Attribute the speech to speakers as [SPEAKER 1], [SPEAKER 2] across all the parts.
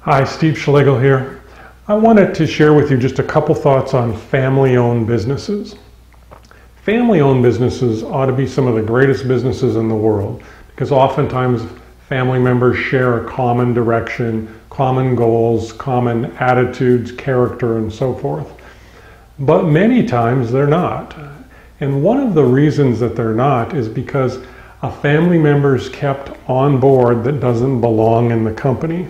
[SPEAKER 1] Hi, Steve Schlagel here. I wanted to share with you just a couple thoughts on family-owned businesses. Family-owned businesses ought to be some of the greatest businesses in the world because oftentimes family members share a common direction, common goals, common attitudes, character, and so forth. But many times they're not. And one of the reasons that they're not is because a family member is kept on board that doesn't belong in the company.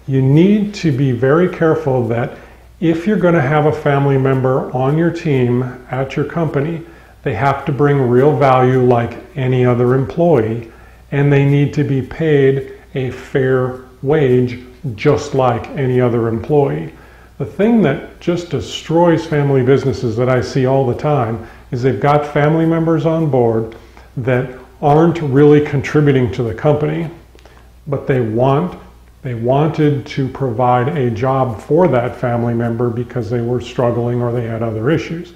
[SPEAKER 1] You need to be very careful that if you're going to have a family member on your team at your company, they have to bring real value like any other employee, and they need to be paid a fair wage just like any other employee. The thing that just destroys family businesses that I see all the time is they've got family members on board that aren't really contributing to the company, but they wanted to provide a job for that family member because they were struggling or they had other issues.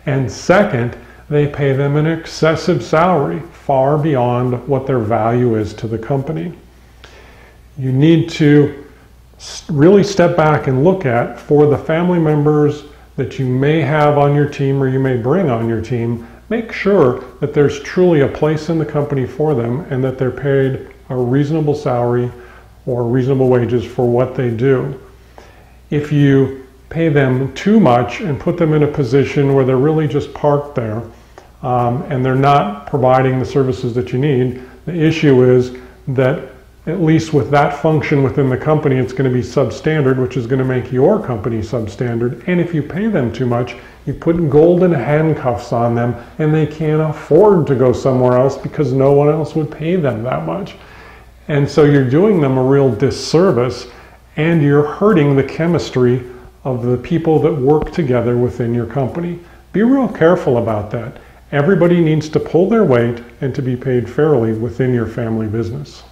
[SPEAKER 1] And second, they pay them an excessive salary far beyond what their value is to the company. You need to really step back and look at, for the family members that you may have on your team or you may bring on your team, make sure that there's truly a place in the company for them and that they're paid a reasonable salary or reasonable wages for what they do. If you pay them too much and put them in a position where they're really just parked there and they're not providing the services that you need, the issue is that at least with that function within the company, it's going to be substandard, which is going to make your company substandard. And if you pay them too much, you put golden handcuffs on them and they can't afford to go somewhere else because no one else would pay them that much. And so you're doing them a real disservice and you're hurting the chemistry of the people that work together within your company. Be real careful about that. Everybody needs to pull their weight and to be paid fairly within your family business.